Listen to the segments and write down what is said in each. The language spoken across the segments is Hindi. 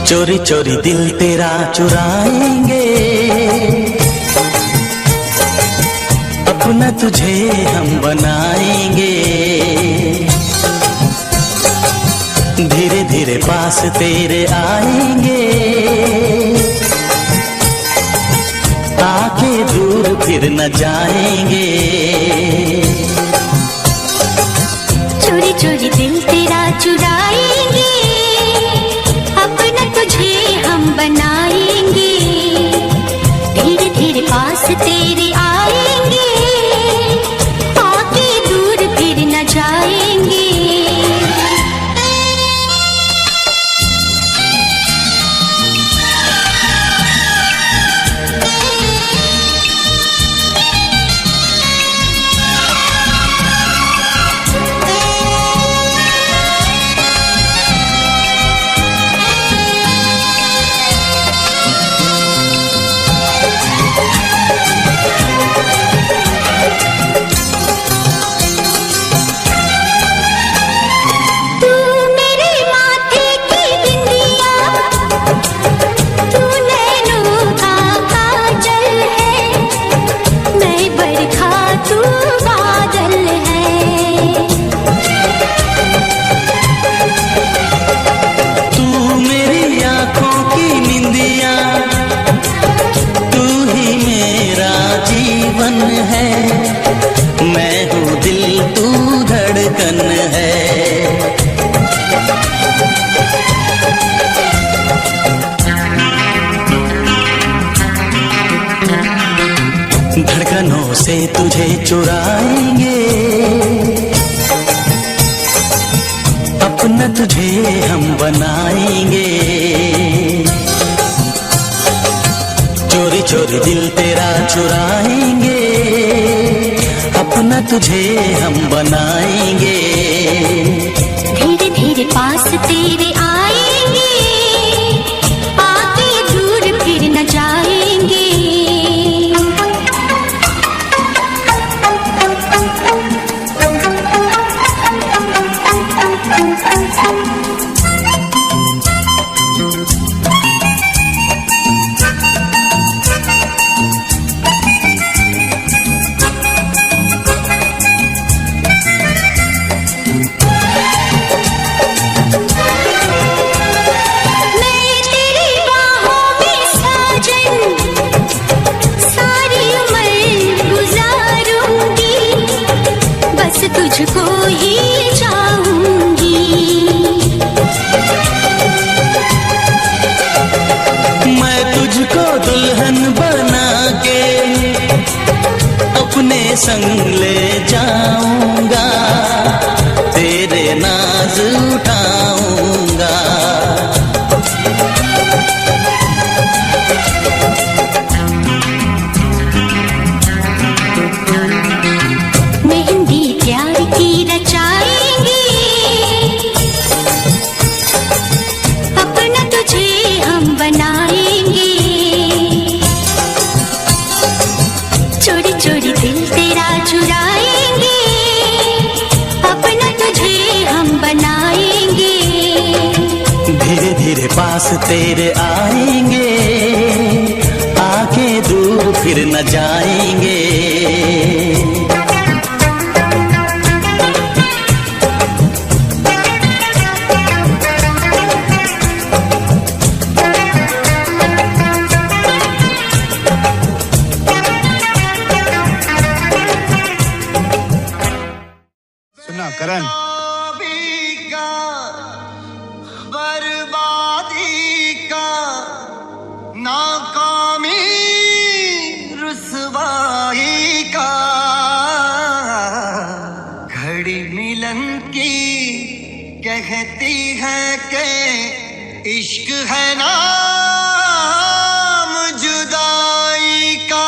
चोरी चोरी दिल तेरा चुराएंगे, अपना तुझे हम बनाएंगे। धीरे धीरे पास तेरे आएंगे, आके दूर फिर न जाएंगे। चोरी चोरी दिल तेरा चुराएंगे, अपना तुझे हम बनाएंगे। धीरे धीरे पास तेरे आएंगे, आके दूर फिर न जाएंगे। धड़कनों से तुझे चुराएंगे, अपना तुझे हम बनाएंगे। चोरी चोरी दिल तेरा चुराएंगे, अपना तुझे हम बनाएंगे। धीरे धीरे पास तेरे आएंगे, आके दूर फिर न जाएंगे। तुझको ही चाहूंगी, मैं तुझको दुल्हन बना के अपने संग ले जाऊंगा, तेरे नाज उठाऊंगा। चोरी दिल तेरा चुराएंगे, अपना तुझे हम बनाएंगे। धीरे धीरे पास तेरे आएंगे, आके दूर फिर न जाएंगे। करण बर्बादी का, नाकामी रुसवाई का, घड़ी मिलन की कहती है कि इश्क है नाम जुदाई का।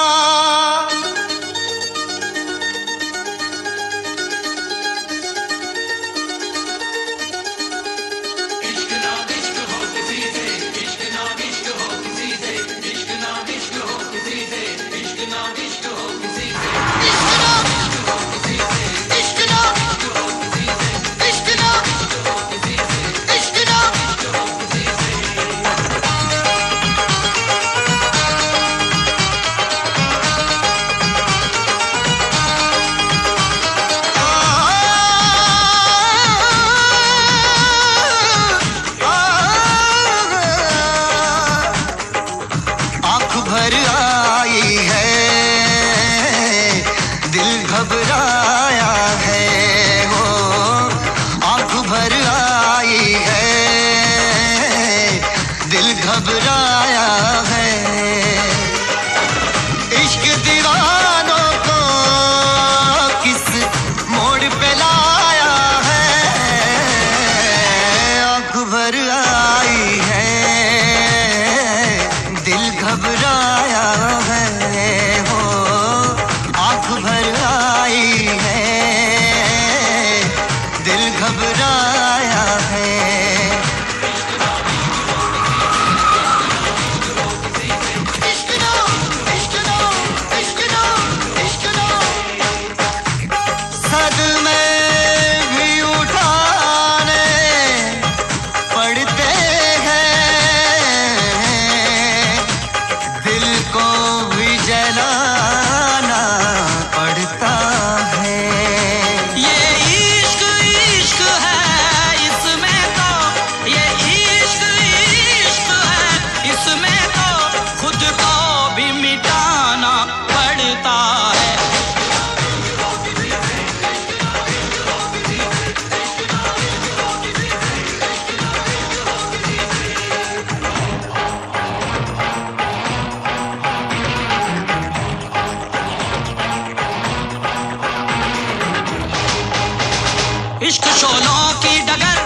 इश्क शोलों की डगर,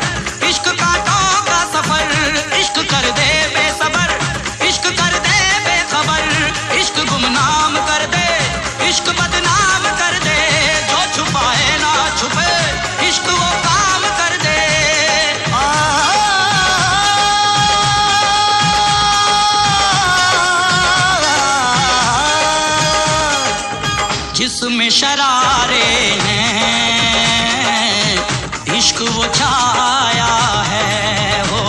इश्क कांटों का सफर, इश्क कर दे बेसबर, इश्क कर दे बेखबर, इश्क गुमनाम कर दे, इश्क बदनाम कर दे, जो छुपाए ना छुपे, इश्क वो काम कर दे। जिसमें शरारे हैं इश्क वो छाया है, हो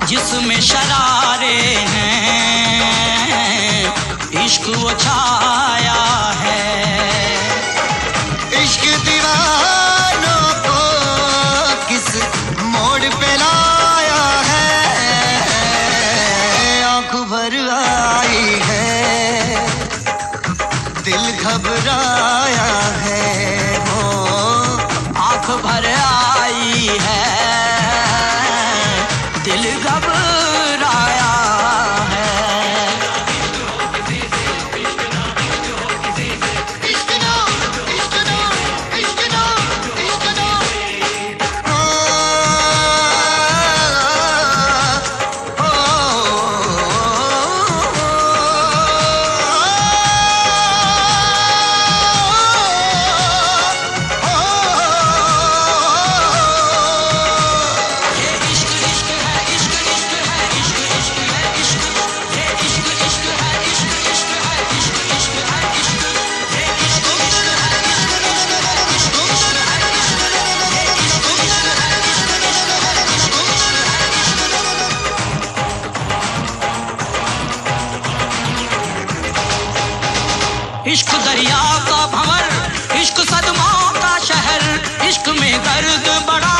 जिसमें शरारे हैं इश्क वो छाया है। इश्क दीवानों को किस मोड़ पे लाया है, आंख भर आई है, दिल घबराया है, हो आंख भर आई है, दिल घबराया है। इश्क ना, इश्क ना, इश्क ना, इश्क ना। इश्क दरिया का भंवर, इश्क सदमों का शहर, इश्क में दर्द बड़ा,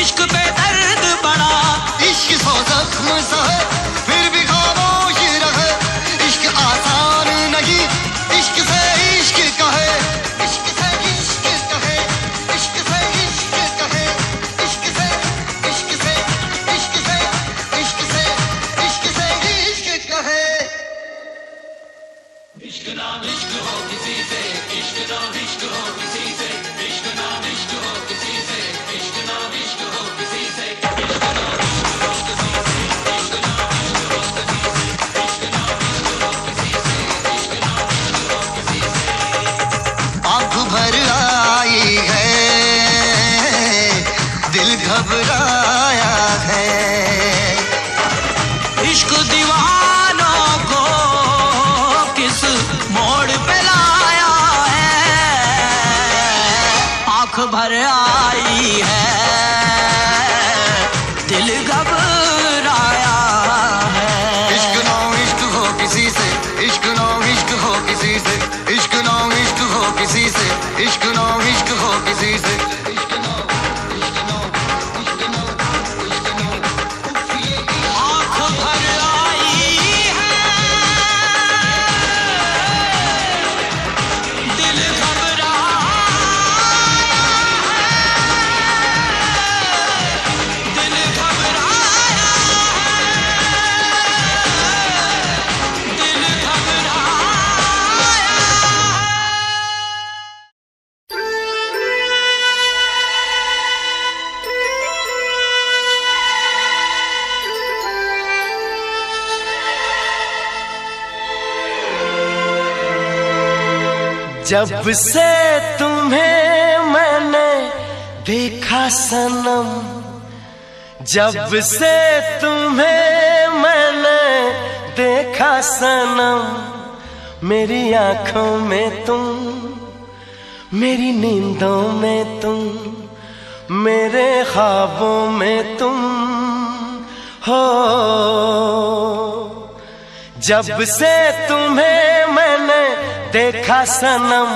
इश्क पे दर्द बड़ा। इश्क सो जख्म सहे फिर भी खामोश रहे, इश्क आसान नहीं, इश्क से इश्क कहे, इश्क से इश्क कहे, इश्क से इश्क कहे, इश्क से इश्क से इश्क से इश्क से इश्क से इश्क कहे। इश्क नाम इश्क हो किसी से, इश्क नाम इश्क हो किसी से, इश्क नाम इश्क हो किसी से, इश्क नाम इश्क हो किसी से, इश्क नाम इश्क हो किसी से, इश्क नाम इश्क हो किसी से, इश्क नाम इश्क हो किसी से, इश्क नाम इश्क हो किसी से। आंख भर आई है, दिल घबराया है। इश्क दीवानों को किस मोड़ पे लाया है, आंख भर आई है, दिल घबराया है। इश्क ना इश्क हो किसी से, इश्क ना इश्क हो किसी से, इश्क ना इश्क हो किसी से, इश्क ना इश्क हो किसी से। आंख भर आई है, दिल घबराया है, दिल घबराया है, दिल घबराया जब से तुम्हें मैंने देखा सनम, जब से तुम्हें मैंने देखा सनम, मेरी आंखों में तुम, मेरी नींदों में तुम, मेरे ख्वाबों में तुम हो। जब से तुम्हें मैंने देखा सनम,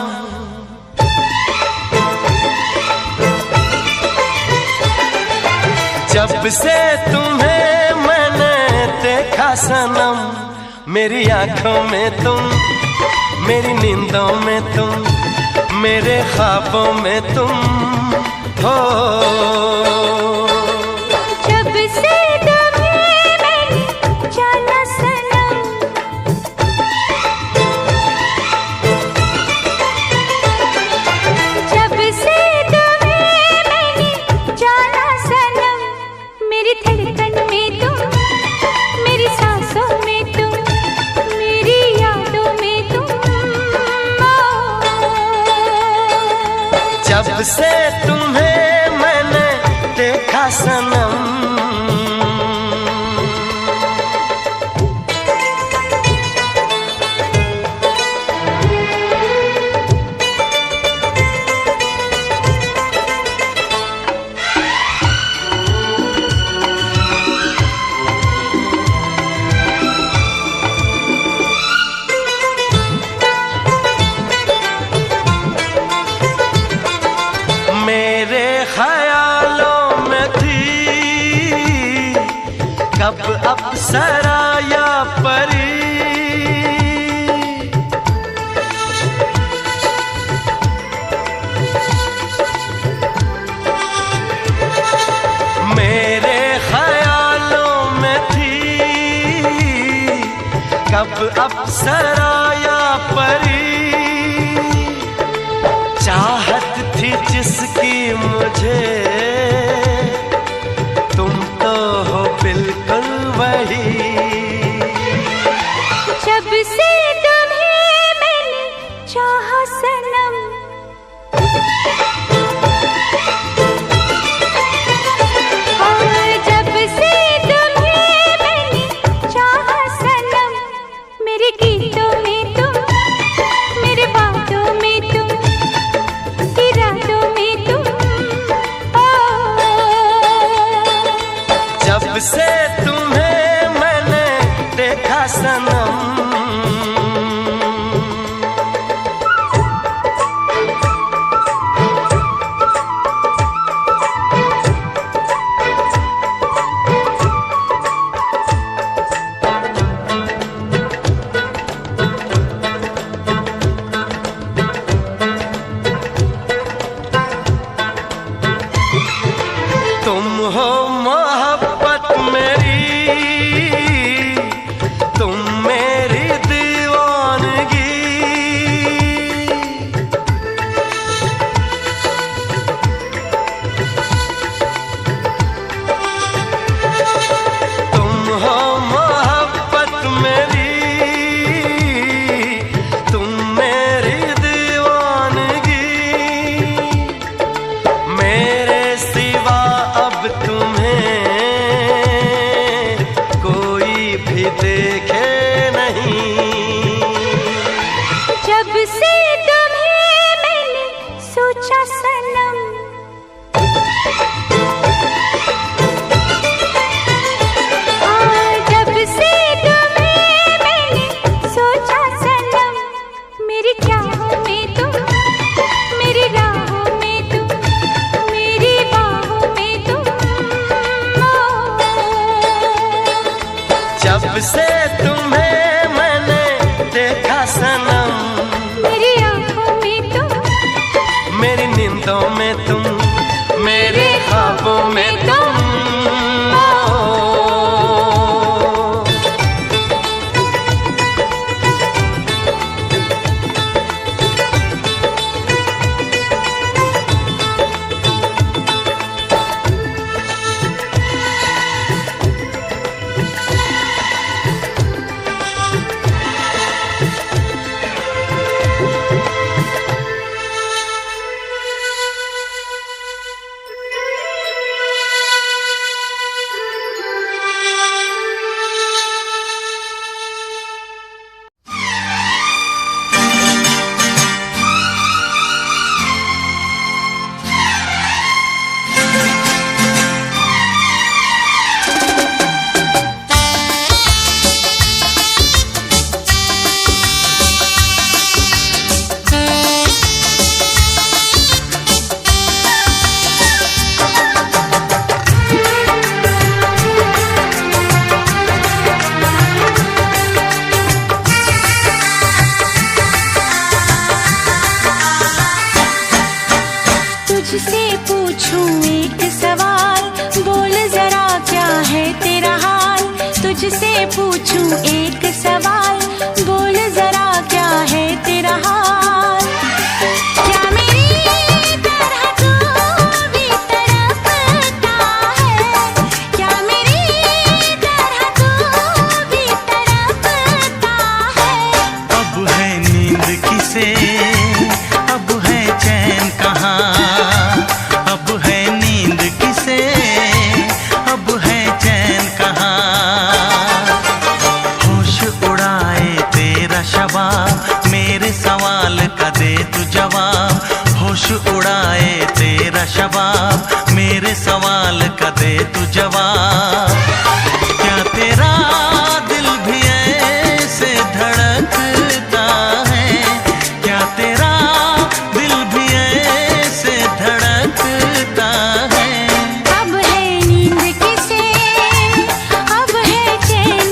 जब से तुम्हें मैंने देखा सनम, मेरी आंखों में तुम, मेरी नींदों में तुम, मेरे ख्वाबों में तुम हो। जब से तुम्हें मैंने जाना सनम, जब से तुम्हें मैंने अप्सरा या परी, मेरे ख्यालों में थी कब अप्सरा या परी, चाहत थी जिसकी मुझे तुम तो हो बिल्कुल वही। जब से तुम्हें मैंने चाहा सनम, जब से तुम्हें मैंने चाहा सनम, मेरे गीतों में तुम, मेरे बातों में तुम, इरादों में तुम, जब से तुम्हें मैंने देखा सनम, तुम हो मोहब्बत मेरी, तुम मेरी दीवानगी, तुम हो मोहब्बत मेरी, तुम मेरी दीवानगी, मेरे सिवा अब तुम्हें कोई भी देखे नहीं। जब से तुम्हें मैंने सोचा सनम, जब से तुम्हें मैंने सोचा सनम, मेरी चाहों में तुम, मेरी राहों में तुम, मेरी बाहों में तुम, जब से तुम्हें मैंने देखा सनम, मेरी आँखों में तुम, मेरी नींदों में तुम, मेरे ख्वाबों में तुम। तुझसे पूछूं एक सवाल, बोल जरा क्या है तेरा हाल। तुझसे पूछूं एक सवाल, बोल जरा क्या है तेरा हाल। क्या मेरी तरह तू भी तड़पता है, क्या मेरी तरह तू भी तड़पता है। अब है नींद किसे, अब है चैन कहाँ, अब है नींद किसे, अब है चैन कहाँ। होश उड़ाए तेरा शबाब, मेरे सवाल का दे तू जवाब। होश उड़ाए तेरा शबाब, मेरे सवाल का दे तू जवाब। क्या तेरा दिल भी ऐसे धड़कता है, क्या तेरा दिल भी ऐसे धड़कता है। अब है नींद किसे, अब है चैन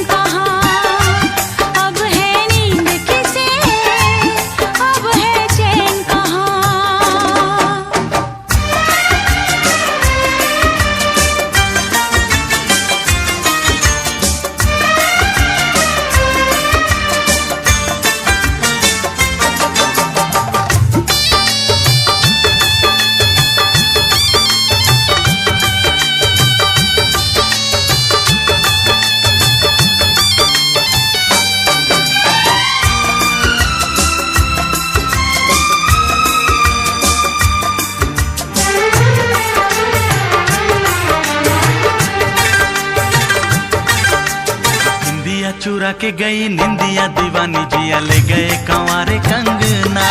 चुरा के गई निंदिया दीवानी जिया ले गए कंवारे कंगना।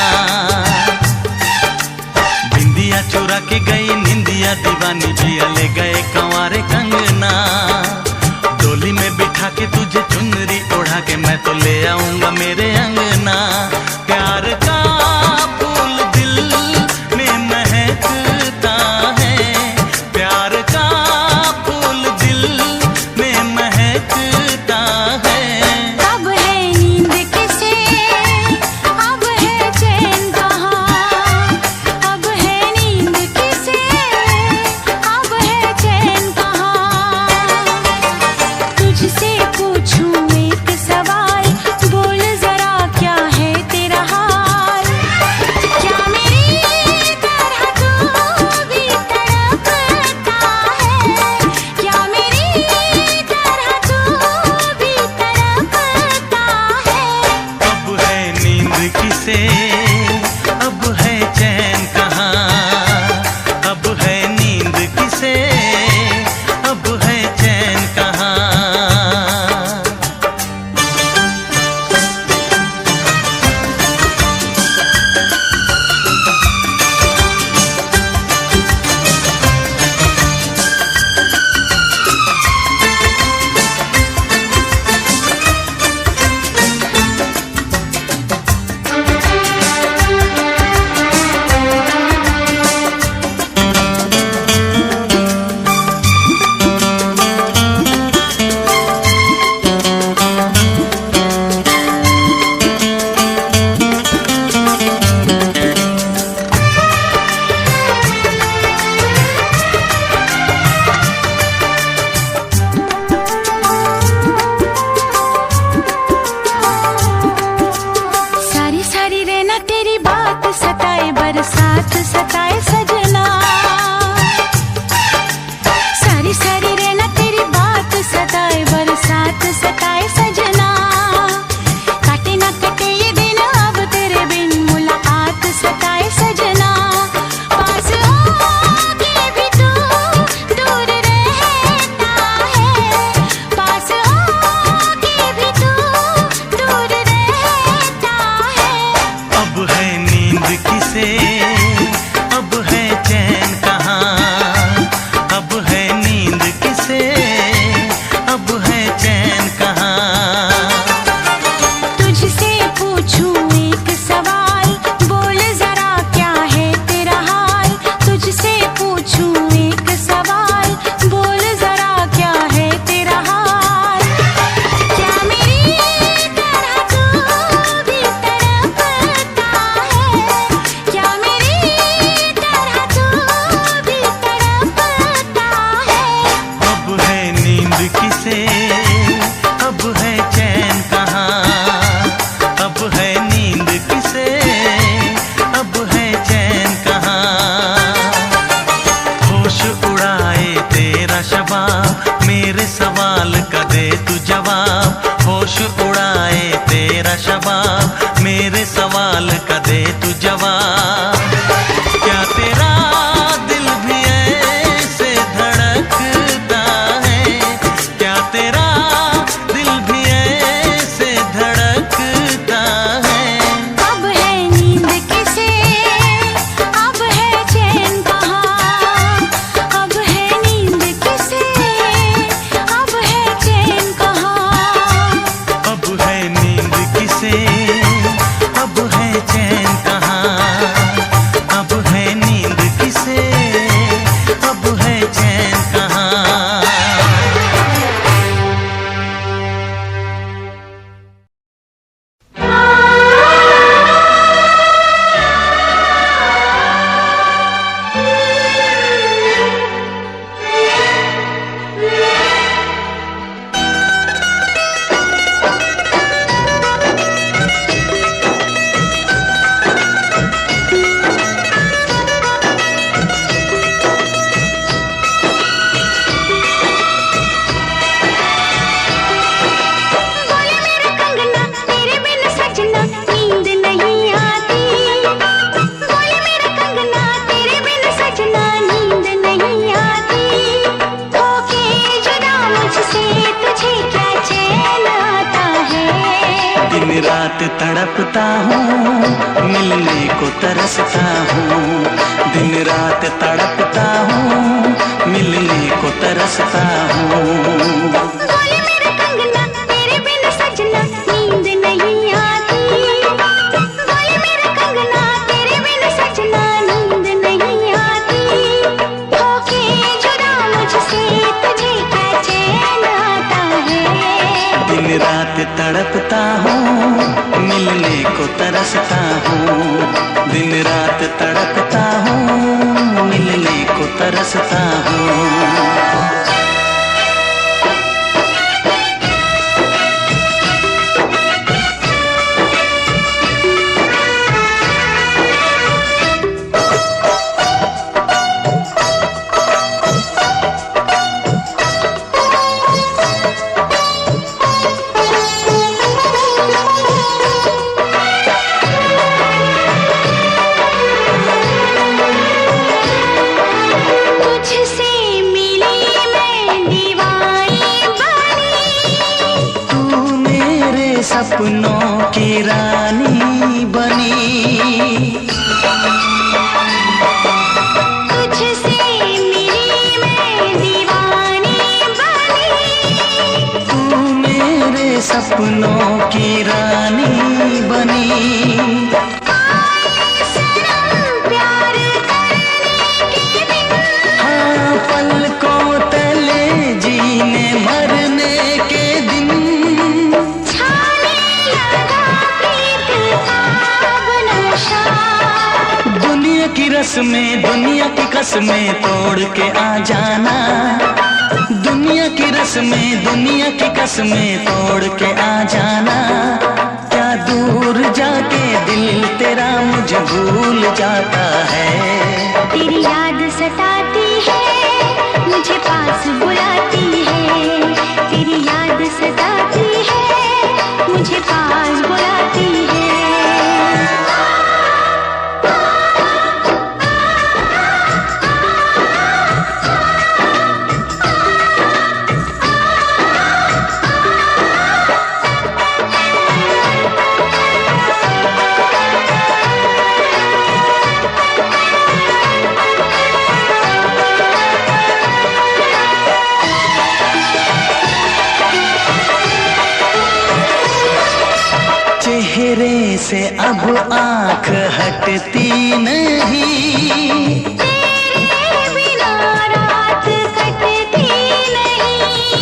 बिंदिया चुरा के गई निंदिया दीवानी जिया ले गए कंवारे कंगना। डोली में बिठा के तुझे चुनरी ओढ़ा के मैं तो ले आऊंगा मेरे अंगना। प्यार का फूल दिल में महकता है, प्यार का फूल दिल में महकता है। अब है नींद किसे, अब है चैन कहाँ। अब है नींद किसे, अब है चैन कहाँ। तुझसे पूछूं एक सवाल, बोल जरा क्या है तेरा हाल। क्या मेरी तरह तू भी तड़पता है, क्या मेरी तरह तू भी तड़पता है। अब है नींद किसे, अब है चैन कहाँ। अब है नींद किसे, अब है चैन कहाँ। सारी सारी रहना तेरी बात सताए, बरसात सताए सजना। सारी सारी रहना तेरी बात सताए, बरसात सताए सजना। काटे ना कटे ये दिन अब तेरे बिन, मुलाकात सताए सजना। पास आके भी तू दूर रहता है, पास आके भी तू दूर रहता है। अब है नींद किसे, अब है चैन कहाँ। अब है नींद किसे, अब है चैन कहाँ। तुझसे पूछूं एक सवाल, बोल जरा क्या है तेरा हाल। तुझसे पूछूं एक सवाल, बोल जरा क्या है तेरा हाल। क्या मेरी तरह तू भी तड़पता है, क्या मेरी तरह तू भी तड़पता है। अब है नींद किसे, अब है चैन कहाँ। अब है नींद किसे, अब है चैन कहाँ। होश उड़ाए तेरा शबाब, मेरे सवाल का दे तू जवाब। होश उड़ाए तेरा शबाब, मेरे सवाल का दे तू जवाब। क्या तेरा दिल भी ऐसे धड़कता है, क्या तेरा दिल भी ऐसे धड़कता है। अब है नींद किसे, अब है चैन कहाँ। अब है नींद किसे, अब है चैन कहाँ। अब है नींद किसे, अब है चैन कहाँ। अब है नींद किसे, अब है चैन कहाँ। दिन रात तड़पता हूँ, मिलने को तरसता हूँ। दिन रात तड़पता हूँ, मिलने को तरसता हूँ। बोले मेरा कंगना तेरे बिन सजना नींद नहीं आती। बोले मेरा कंगना तेरे बिन सजना नींद नहीं आती। होके जुदा मुझसे तुझे क्या चैन आता है। दिन रात तड़पता हूँ, मिलने को तरसता हूँ। दिन रात तड़पता हूँ, मिलने को तरसता हूँ। तुझसे मिली मैं दीवानी बनी। तू मेरे सपनों की रानी बनी। तुझसे मिली मैं दीवानी बनी। तू मेरे सपनों की रानी बनी। सनम प्यार करने के दिन हाँ, पलकों तले जीने मरने के दिन। छाने लगा प्रीत का अब नशा। दुनिया की रस्में, दुनिया की कसमें तोड़ के आ जाना। दुनिया की रस्में, दुनिया की कसमें तोड़ के आ जाना। क्या दूर जाके दिल तेरा मुझे भूल जाता है। तेरी याद सताती है, मुझे पास बुलाती है। तेरी याद सताती है, मुझे पास बुलाती है। चेहरे से अब आंख हटती नहीं। तेरे बिना रात कटती नहीं।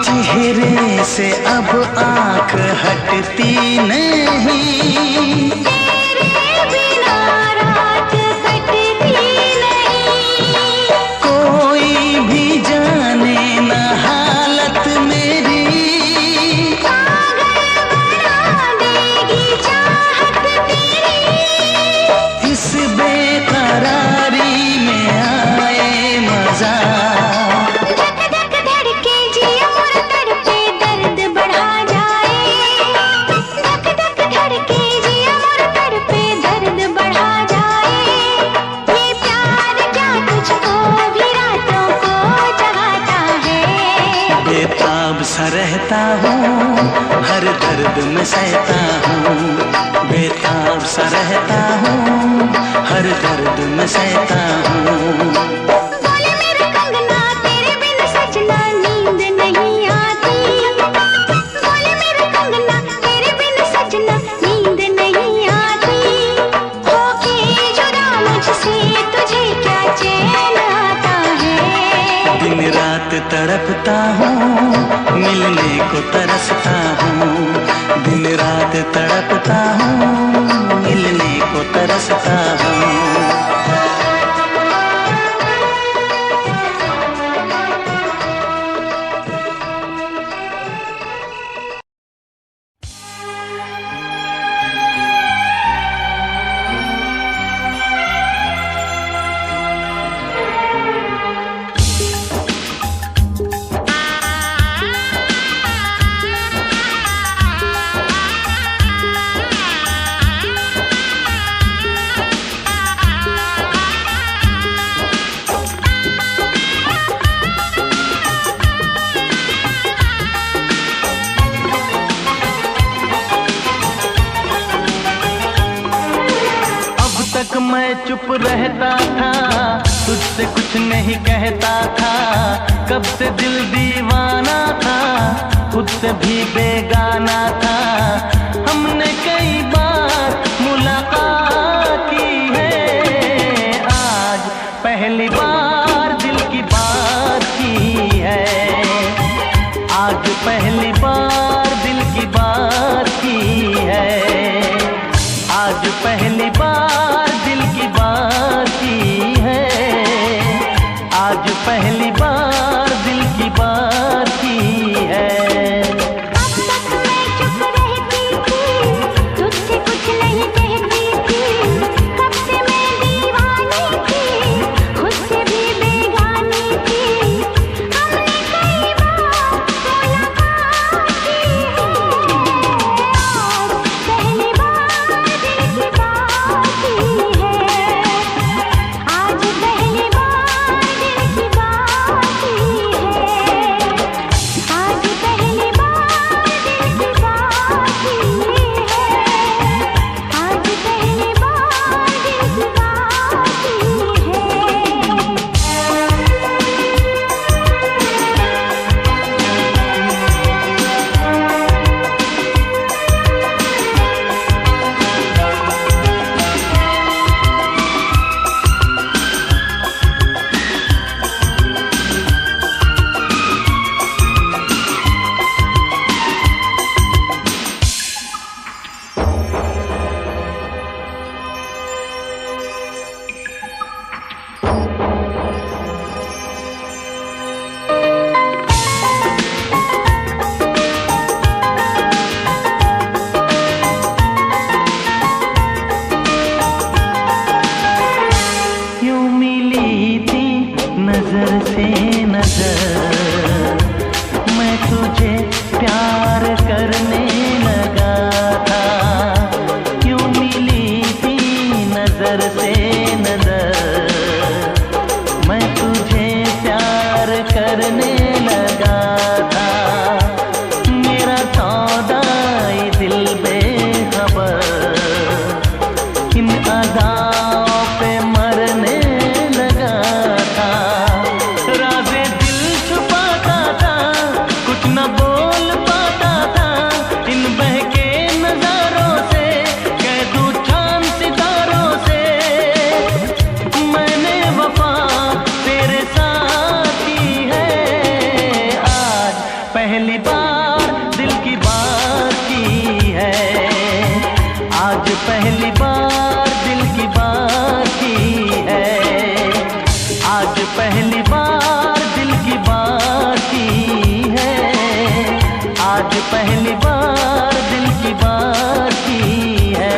चेहरे से अब आंख हटती नहीं। तेरे बिना रात कटती नहीं। कोई भी जाने न हालत मेरी। पागल बना देगी चाहत तेरी। इस बेकरारी में आए मजा। धक धक धड़के जिया मोर तड़पे दर्द बढ़ा जाए। धक धक धड़के जिया मोर तड़पे दर्द बढ़ा जाए। ये प्यार क्या तुझको भी रातों को जगाता है। बेताब सा रहता हूँ, हर दर्द में सहता हूँ। बेताब सा रहता हूँ, हर दर्द में सहता हूँ। बोले मेरा कंगना तेरे बिन सजना नींद नहीं आती। बोले मेरा कंगना तेरे बिन सजना नींद नहीं आती। होके जुदा मुझसे तुझे क्या चैन आता है। दिन रात तड़पता हूँ, मिलने को तरसता हूँ। दिन रात तड़पता हूँ, मिलने को तरसता हूँ। मैं चुप रहता था, तुझसे कुछ नहीं कहता था, कब से दिल दीवाना था, खुद से भी बेगाना था। हमने कई बार मुलाकात की है, आज पहली बार दिल की बात की है, आज पहली बार दिल की बात की है, आज पहली बार दिल की बात की है, आज पहली बार दिल की बात की है। अब तक मैं चुप रहती थी, तुझसे कुछ नहीं कहती थी, कब से मैं दीवानी थी, खुद से भी बेगानी थी। हमने कई बार मुलाकात की है, आज पहली बार दिल की बात की है, आज पहली बार दिल की बात की है, आज पहली बार दिल की बात की है, आज पहली बार दिल की यूं मिली थी नजर से नजर, मैं तुझे प्यार करने लगा था। यूं मिली थी नजर से नजर, मैं तुझे प्यार करने लगा था। मेरा सौदाई दिल बेखबर, इन अदाओं पे मरने लगा था। राज़े दिल छुपाता था, कुछ न बोल पाता था, इन बहके नजारों से कह दूं चांद सितारों से, मैंने वफा तेरे साथ की है। आज पहली बार दिल की बात की है, आज पहली बार दिल की बात की है, आज पहली बार दिल की बात की है, आज पहली बार दिल की बात की है।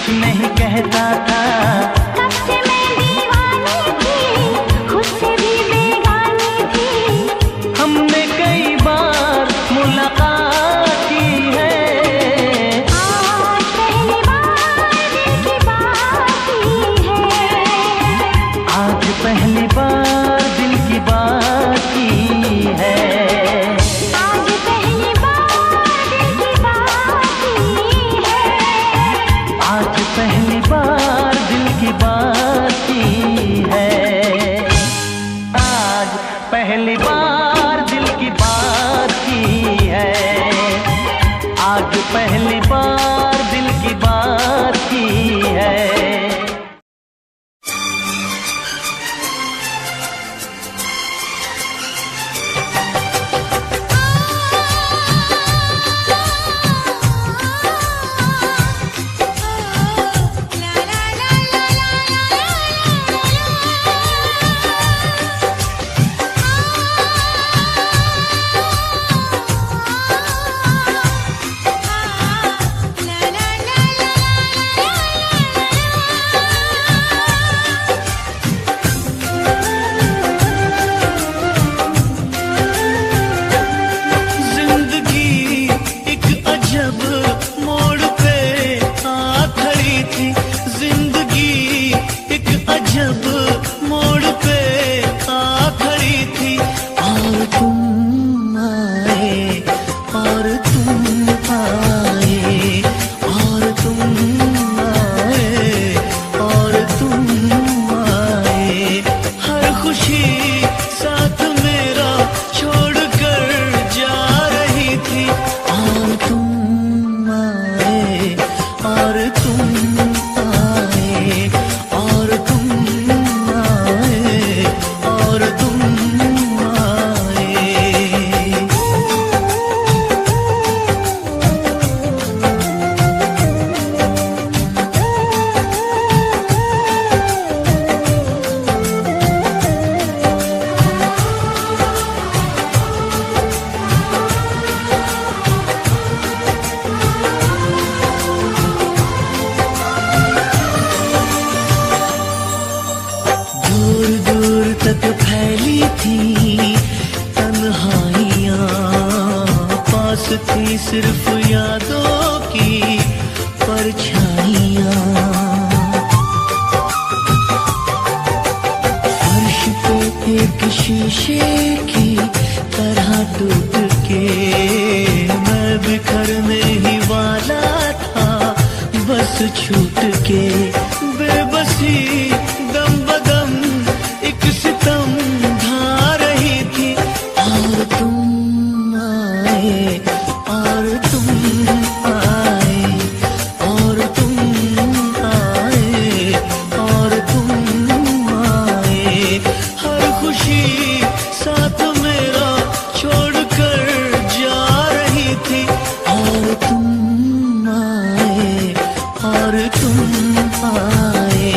कुछ नहीं कहता था। कब से मैं दीवानी थी, खुद से भी बेगानी थी। हमने कई बार मुलाकात की है। आज पहली बार दिल की बात की है। आज पहली बार दिल की बात की है। आज पहली बार दिल की बात की है। आज पहली बार दिल की बात की है। आज पहली बार दिल की बात की है। आज पहली बार दिल की बात की है। थी सिर्फ यादों की परछाइयाँ। फर्श पे एक शीशे की तरह टूट के मैं बिखरने ही वाला था, बस छूट के बेबसी दम बदम एक सितम ढा रही थी। और तुम आए और तुम आए और तुम आए और तुम आए, हर खुशी साथ मेरा छोड़कर जा रही थी। और तुम आए और तुम आए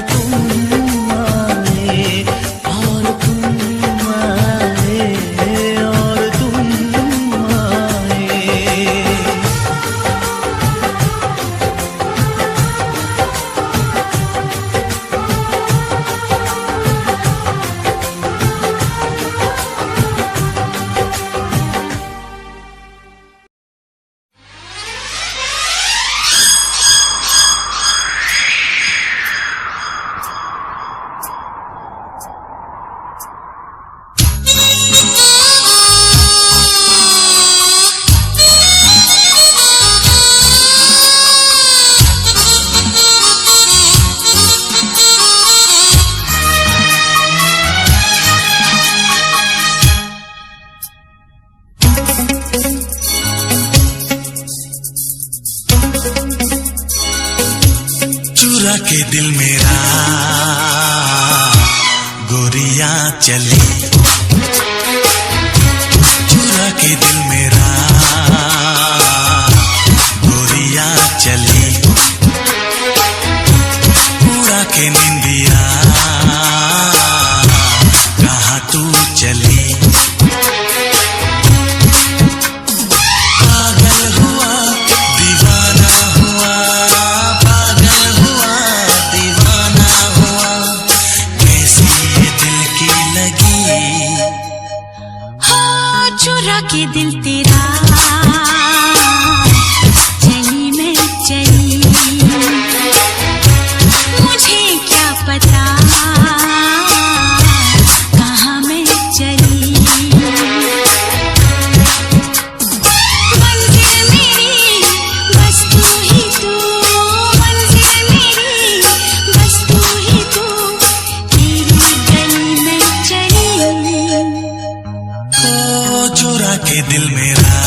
तुम आए, और तुम आए, और तुम आए। चुरा के दिल मेरा गोरिया चली, चुरा के दिल मेरा गोरिया चली, उड़ा के निंदिया कहाँ तू चली। पागल हुआ दीवाना हुआ, पागल हुआ दीवाना हुआ, कैसी ये दिल की लगी। हाँ चुरा के दिल तेरा चली मैं चली, मुझे क्या पता कहाँ मैं चली। मंजिल मेरी बस तू ही तू, मंजिल मेरी बस तू ही तू, तेरी गली में चली। ओ चुरा के दिल मेरा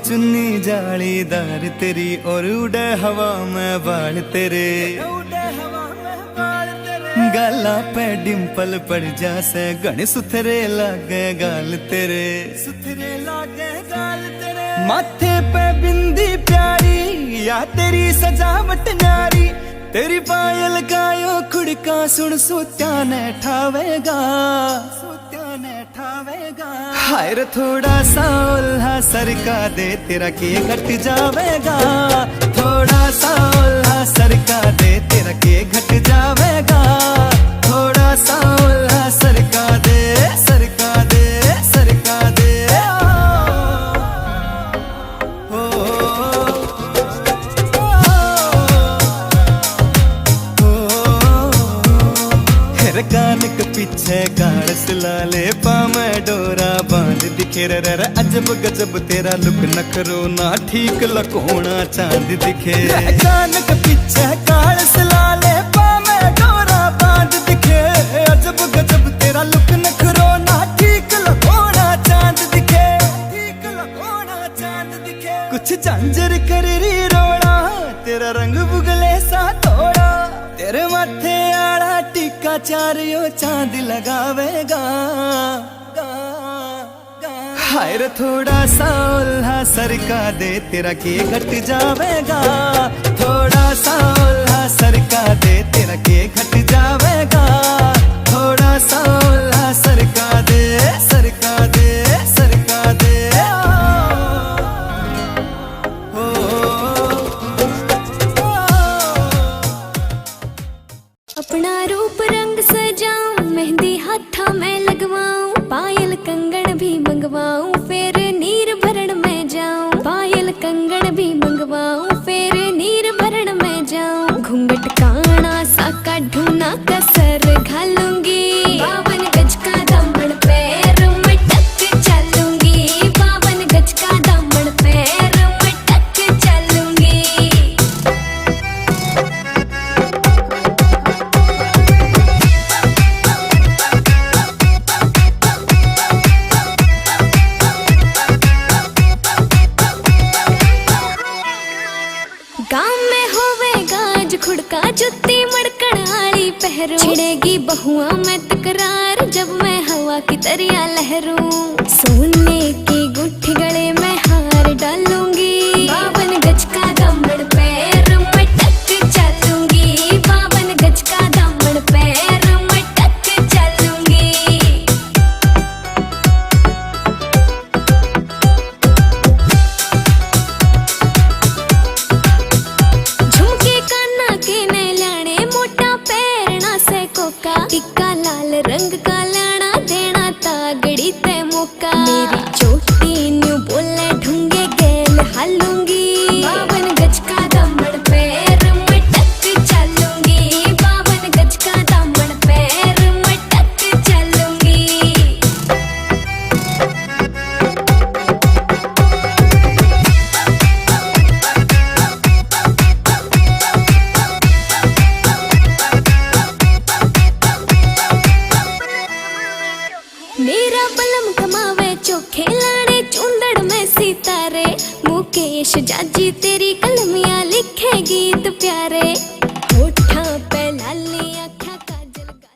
चुन्नी जालीदार तेरी और उड़े हवा में बाल तेरे, गाला पे डिम्पल पड़ जासे गण सुथरे लागे गाल तेरे, सुथरे लागे गाल तेरे। माथे पे बिंदी प्यारी या तेरी सजावट न्यारी, तेरी पायल गायो खुड़का सुन सोत्या ने ठावेगा, सोत्या ने ठावेगा। हाय रे थोड़ा सा उल्हा सरका दे तेरा के घट जावेगा, थोड़ा सा उल्हा सरका दे तेरा के घट जावेगा, थोड़ा सा उल्हा सरका दे, सरका दे, सरका दे। कान के पीछे गाड़ सिलाले पामे डोरा बांध दिखे रे रे अजब गजब तेरा लुक नखरो ना ठीक लकोना चांद दिखे। कान के पीछे गाड़ सिलाले पामे डोरा बांध दिखे, अजब गजब तेरा लुक नखरो ना ठीक लकोना चांद दिखे, ठीक लकोना चांद दिखे। कुछ झांझर कर री रोड़ा तेरा रंग बुगले सा थोड़ा, तेरे माथे आड़ा टीका चारियो चांद लगावेगा। हाय रे थोड़ा सा उल्हा सरका दे तेरा के घट जावेगा, थोड़ा सा उल्हा सरका दे तेरा के घट जावेगा, थोड़ा सा उल्हा सरका दे, सरका दे, सरका दे। अपना रूप रंग सजाऊं, मेहंदी हाथा में लगवाऊं, पायल कंगन भी मंगवाऊं, फिर नीर भरण में जाऊं, पायल कंगन भी मंगवाऊं, फिर नीर भरण में जाऊं। घूंघट काना सा काढूं कसर घालूंगी, 52 गज का दामन पैर में टक चलूंगी, 52 गज का दामन पैर में टक चलूंगी। गाँव में होवेगा आज खुड़का जुत्ती मड़कण आली पहरू, छिड़ेगी बहुआ में तकरार जब मैं हवा की तरिया लहरूं। सोने की गुट्ठी गले में हार डालूंगी, 52 गज का दामन पैर में टक चलूंगी, 52 गज का दामन पैर में टक चलूंगी। झुमके काना के ने लाने मोटा पैरना से कोका, टिक्का लाल रंग का लाना देना तागड़ी ते मौका। मेरी चोटी न्यू बोले ढूंगे गेल हालूंगी, 52 गज का दामन पैर में टक चलूंगी, 52 गज का दामन पैर में टक चलूंगी। मेरा बलम कमावे चोखे लाड़े चुंदड़ में सितारे, मुकेश जाजी तेरी कलमियां लिखे गीत प्यारे, होठा पे लाली आँखा काजल गाल।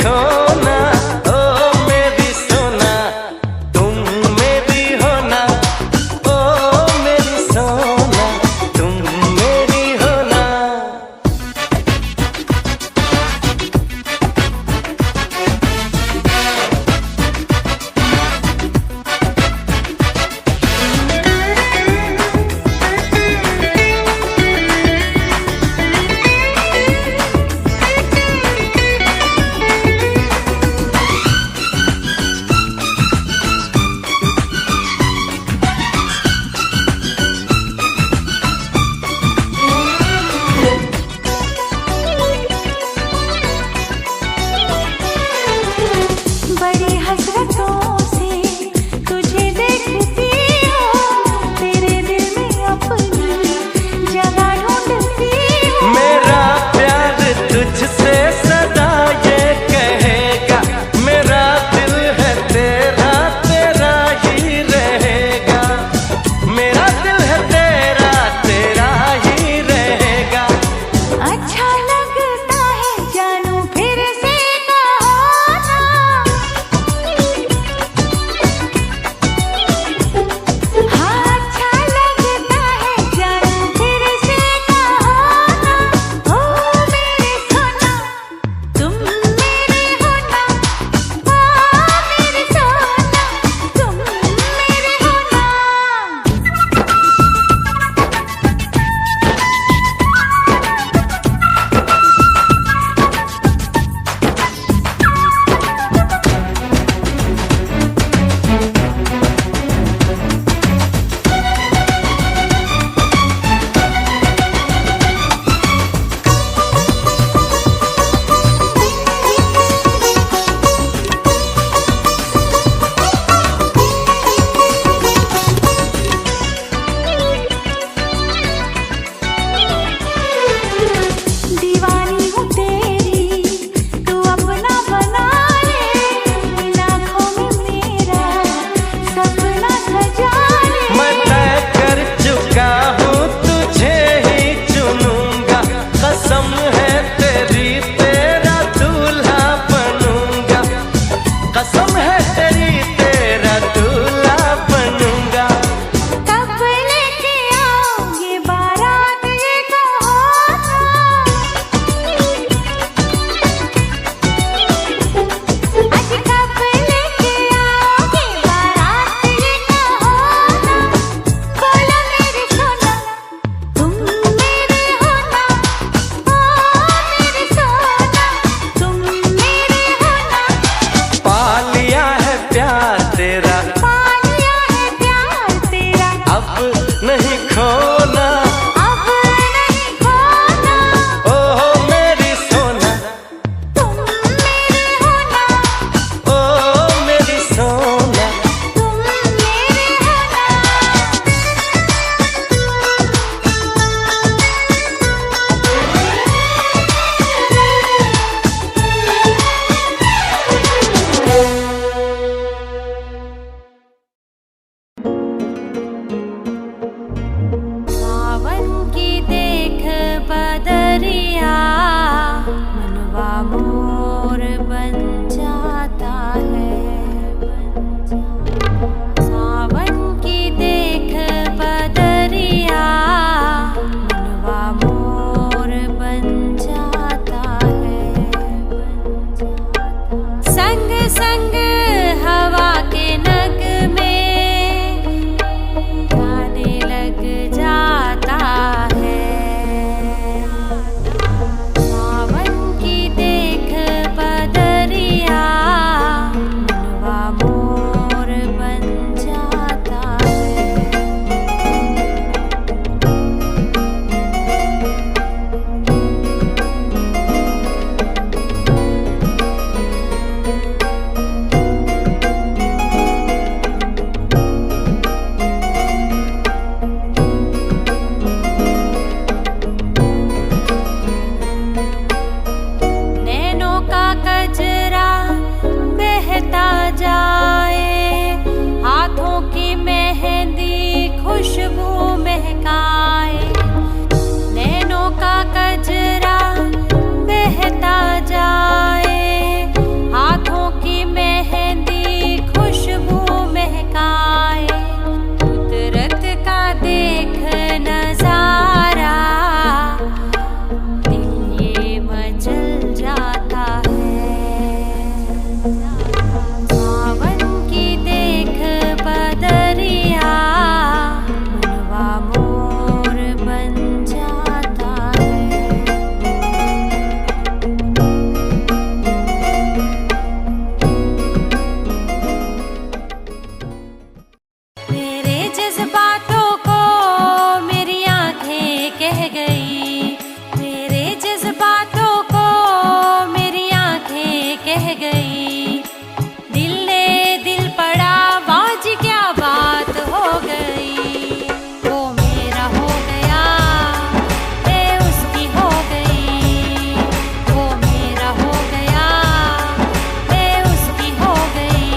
खोना। ओ मेरी सोना तुम मेरी होना, ओ मेरी सोना तुम मेरी होना। बड़ी हसरतों से तुझे देखती हूँ, तेरे दिल में अपनी जगह ढूंढती हूँ। मेरा प्यार तुझसे सदा ये कहेगा, मेरा दिल है तेरा तेरा ही रहेगा। मेरा दिल है तेरा तेरा ही रहेगा। अच्छा लगता है जानू फिर से कहो ना, हाँ अच्छा लगता है जानू फिर से कहो ना। ओ मेरे सोना तुम मेरे होना, ओ मेरे सोना तुम मेरे होना। दीवानी हूँ तेरी तू अपना बना ले, इन आँखों में मेरा सपना सजा ले। मैं तय कर चुका हूँ तुझे ही चुनूंगा, कसम है तेरी तेरा दूल्हा बनूंगा। कसम है तेरी तेरा दूल्हा बनूंगा। कब लेके आओगे बारात ये कहो ना, आज कब लेके आओगे बारात ये कहो ना। बोलो मेरे सोना तुम मेरे होना, ओ मेरे सोना तुम मेरे होना। पा लिया है प्यार तेरा, पा लिया है प्यार तेरा, अब नहीं खोना। अब नहीं खोना। ओ मेरी सोना तुम मेरे होना, ओ मेरी सोना। तुम मेरे होना। सावन की देख बदरिया, मनवा मोर बन जाता है। सावन की देख बदरिया, मनवा मोर बन जाता है। संग संग हवा के नग में गाने लग जाता है। सावन की देख बदरिया, मनवा मोर बन जाता है। गई। दिल ने दिल पड़ा बाज क्या बात हो गई। वो मेरा हो गया मैं उसकी हो गई। वो मेरा हो गया मैं उसकी हो गई।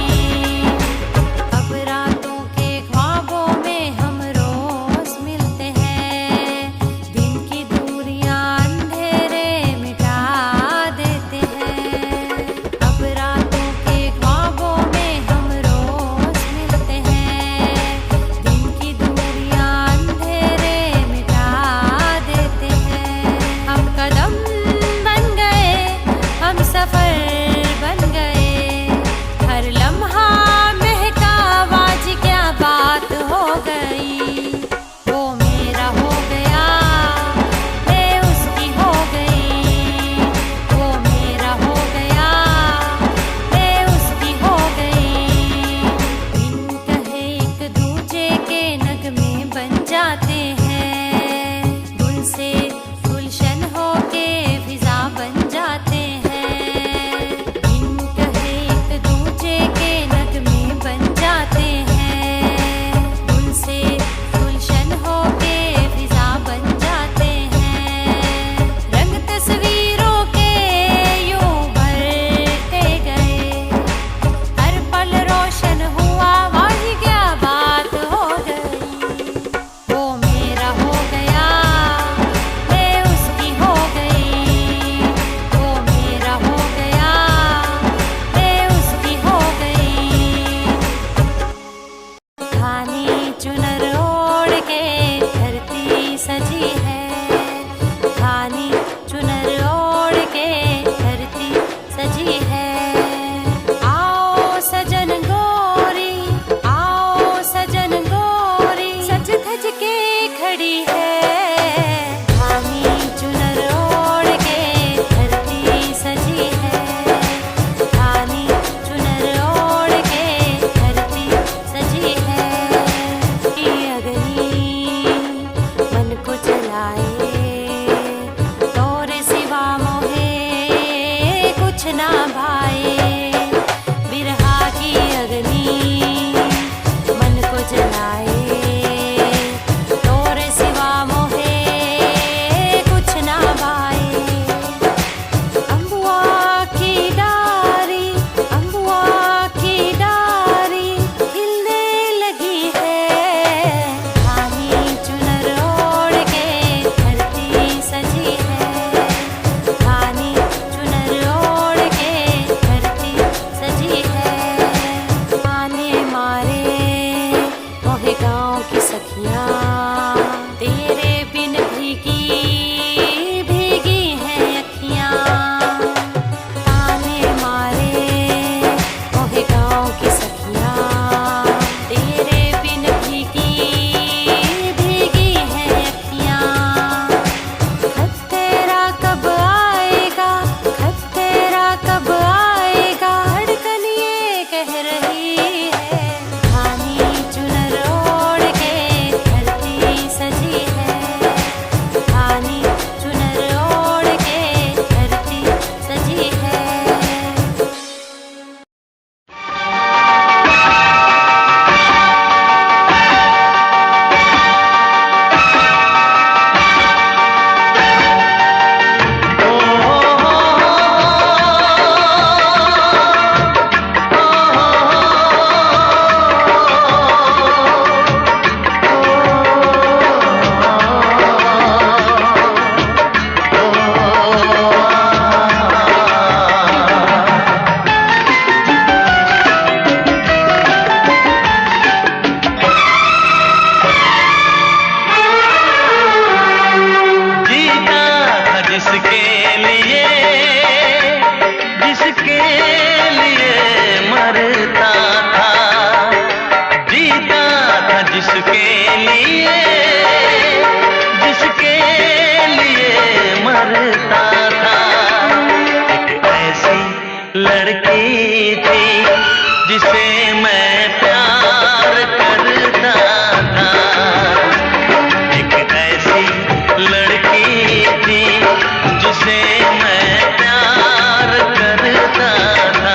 अब रातों के ख्वाबों में हम रोज मिलते हैं। दिन की दूरियां अंधेरे मिटा देते हैं। अब रातों के ख्वाबों में हम रोज मिलते हैं। दिन की दूरियां अंधेरे मिटा देते हैं। हम कदम बन गए, हम सफर बन गए। हर लम्हा महका आज क्या बात हो गई। वो मेरा हो गया मैं उसकी हो गई। वो मेरा हो गया मैं उसकी हो गई। बिन कहे एक दूजे के नगमे बन जाते हैं। गुल से गुलशन होके फिजा बन जाते हैं। बिन कहे एक दूजे के नगमे बन जाते हैं। गुल से गुलशन होके फिजा बन जाते हैं। रंग तस्वीरों के यूं भरते गए। हर पल रोशन हुआ आज क्या बात हो गई। वो मेरा हो गया मैं उसकी हो गई। वो मेरा हो गया मैं उसकी हो गई। धानी चुनर ओढ़ के धरती सजी है। धानी चुनर ओढ़ के धरती सजी है। आओ सजन गोरी, आओ सजन गोरी, सज धज के खड़ी है। धानी चुनर ओढ़ के धरती सजी है। धानी चुनर ओढ़ के धरती सजी है। अगनी मन को चलाए तोरे सिवा मोहे कुछ ना भाए। बिरहा की अग्नि मन को जलाए तोरे सिवा मोहे कुछ ना भाए। अम्बुआ की डारी, अम्बुआ की डारी खिलने लगी है। धानी चुनर ओढ़ के धरती सजी है। धानी चुनर ओढ़ के धरती सजी है। आने मारे मोहे गाँव की सखियाँ तेरे बिन भीगी भीगी हैं अखियाँ। ताने मारे मोहे गाँव की सखियाँ तेरे बिन भीगी भीगी हैं अखियाँ। खत तेरा कब आएगा, खत तेरा कब आएगा, धड़कन ये कह रही है। धानी चुनर ओढ़ के धरती सजी है। धानी चुनर ओढ़ के धरती सजी है। जीता था जिसके लिए, जिसके लिए मरता था। जीता था जिसके लिए, जिसके लिए मरता था। एक ऐसी लड़की थी जिसे मैं प्यार करता था। एक ऐसी लड़की थी जिसे मैं प्यार करता था।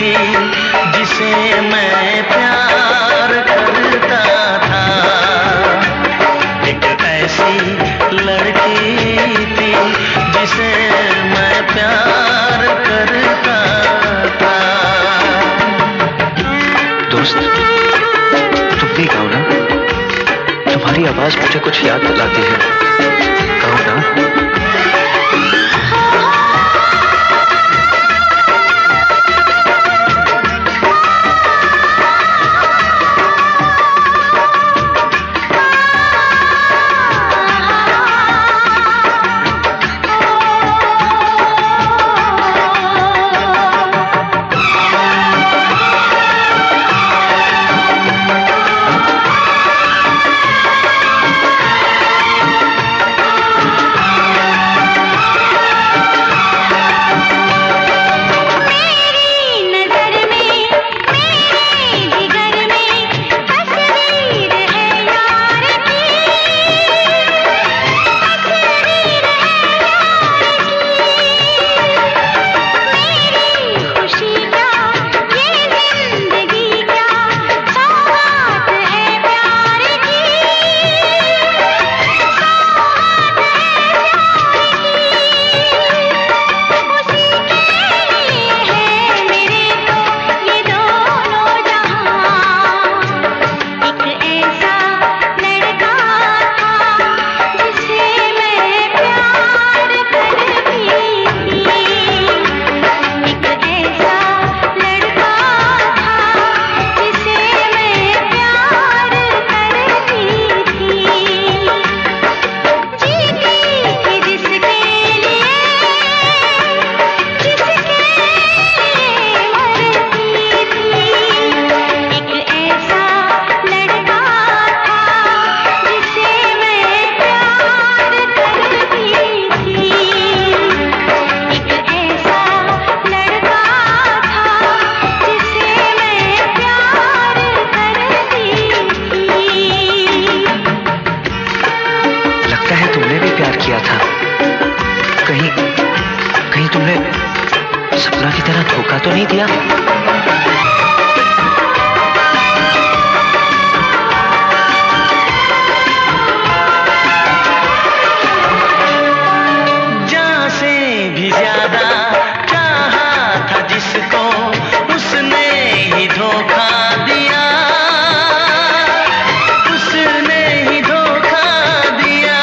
थी जिसे मैं प्यार करता था। एक ऐसी लड़की थी जिसे मैं प्यार करता था। दोस्त, तुम भी गाओ ना, तुम्हारी आवाज मुझे कुछ याद दिलाती है। गाओ ना। धोखा तो नहीं दिया? जान से भी ज्यादा चाहा था जिसको, उसने ही धोखा दिया, उसने ही धोखा दिया।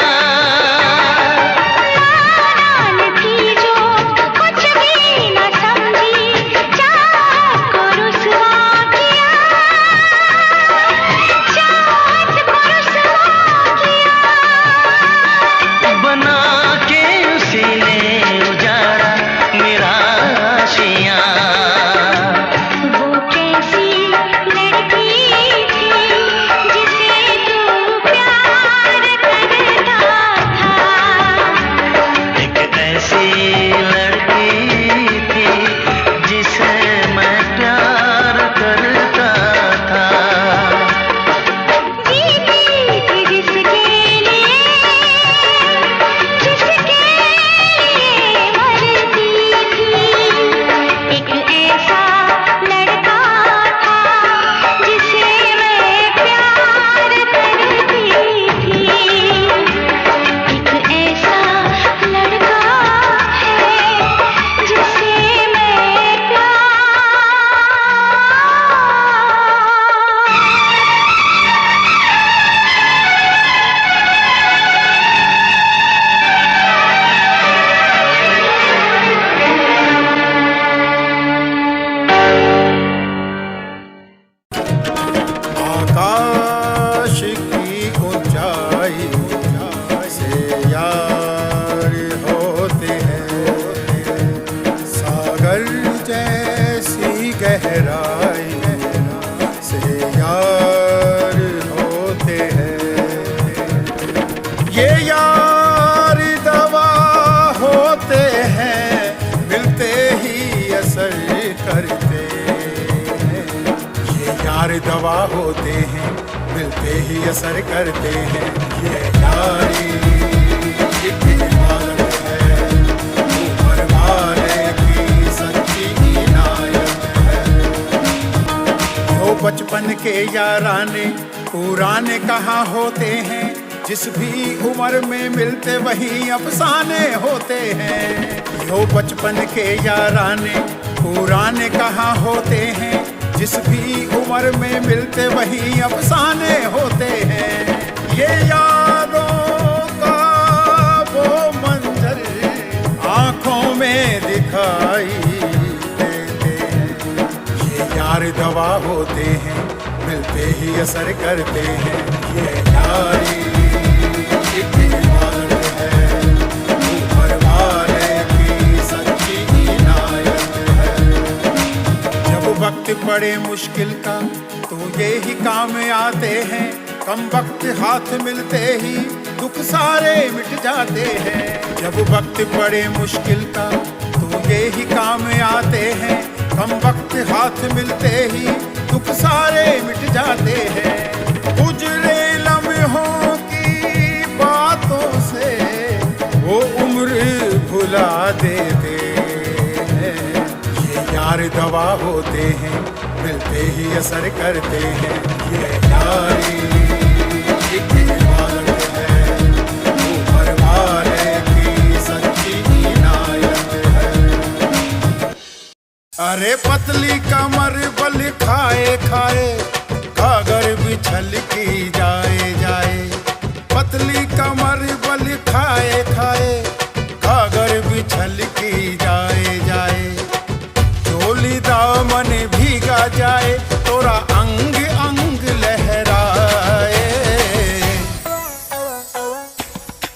नादान थी जो कुछ भी न समझी, चाहत को रुसवा किया, चाहत को रुसवा किया। बना के उसी ने उजाड़ा मेरा आशियाँ। वो कैसी लड़की थी जिसे तू प्यार करता था। एक ऐसी लड़की थी जिसे मैं प्यार करता था। जीती थी जिसके लिए मरती थी। एक ऐसा लड़का था जिसे मैं प्यार करती थी। एक ऐसा लड़का है जिसे मैं प्यार आकाश की ऊंचाई से यार होते हैं, सागर जैसी गहराई से यार होते हैं। ये यार दवा होते हैं, मिलते ही असर करते हैं। ये यार दवा होते हैं, मिलते ही असर करते हैं। ये यारी एक इबादत है, ऊपर वाले की सच्ची इनायत है। बचपन के याराने पुराने कहाँ होते हैं, जिस भी उम्र में मिलते वही अफसाने होते हैं। यो बचपन के याराने पुराने कहाँ होते हैं, जिस भी उम्र में मिलते वही अफसाने होते हैं। ये यादों का वो मंजर आंखों में दिखाई देते हैं। ये यार दवा होते हैं, मिलते ही असर करते हैं। ये यारी एक इबादत है, ऊपर वाले की सच्ची इनायत है। जब वक्त पड़े मुश्किल का तो ये ही काम आते हैं, कम वक्त हाथ मिलते ही दुख सारे मिट जाते हैं। जब वक्त पड़े मुश्किल का तो ये ही काम आते हैं, कम वक्त हाथ मिलते ही दुख सारे मिट जाते हैं। गुजरे लम्हों की बातों से वो उम्र भुला देते हैं। ये यार दवा होते हैं, मिलते ही असर करते हैं। ये यारी एक इबादत है, ऊपर वाले की सच्ची इनायत है। अरे पतली कमर बल खाए खाए कागर बिछल की जाए जाए। पतली कमर बल खाए खाए कागर बिछल की जाए जाए। चोली दामन भीगा जाए तोरा अंग अंग लहराए।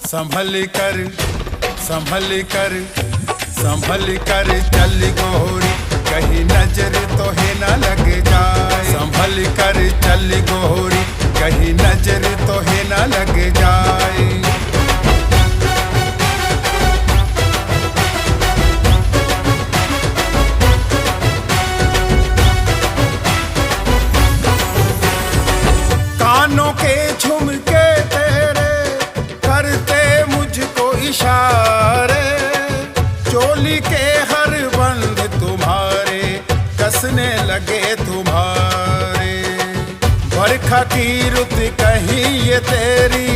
संभल कर संभल कर संभल कर चल गोरी, कहीं नजर तो है न लग जाए। संभल कर चल गोरी, कहीं नजर तो है न लग जाए। कानों के झुमके तेरे करते मुझको इशारे। चोली के हर बंद तुम्हारे कसने लगे तुम्हारे। बरखा की रुत कहीं ये तेरी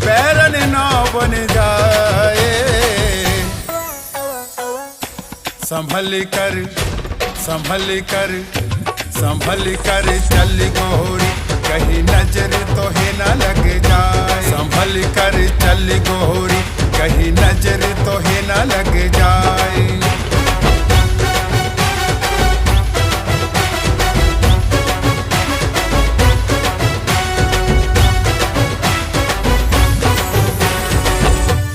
बैरन ना बन जाए। संभल कर संभल कर संभल कर चल गोरी, कहीं नजर तो है न लग जाए। संभल कर चल गोरी, कहीं नजर तो है न लग जाए।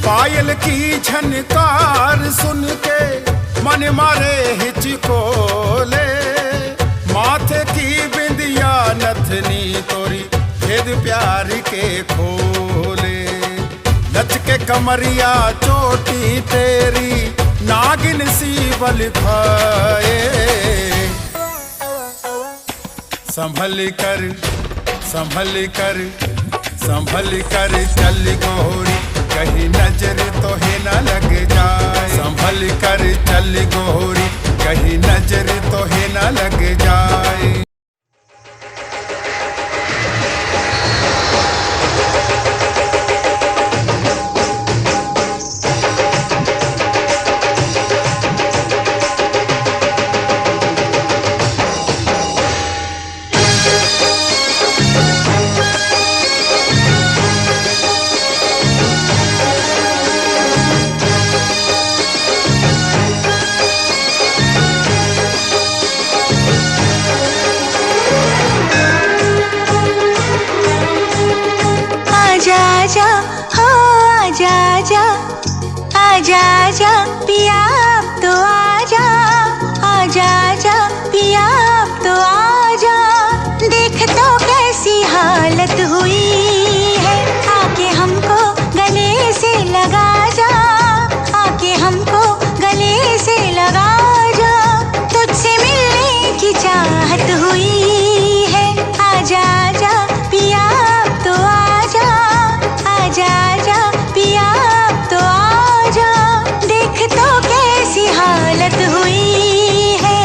पायल की झनकार सुन के मन मारे हिचकोले। माथे की बिंदिया नथनी तोरी भेद प्यार के खोले। लचके कमरिया चोटी तेरी नागिन सी बल खाए। संभल कर संभल कर संभल कर चल गोरी, कहीं नजर तो है न लग जाए। संभल कर चल गोरी, कहीं नजर तो है न लग जाए। आजा हो आजा आजा आजा आजा पिया अब तो आजा। आजा आजा पिया अब तो आजा। देख तो कैसी हालत हुई है, आके हमको गले से लगा जा। आके हमको गले से लगा जा। तुझसे मिलने की चाहत हुई है। आजा आजा पिया अब तो आजा। आजा आजा पिया अब तो आजा। देख तो कैसी हालत हुई है।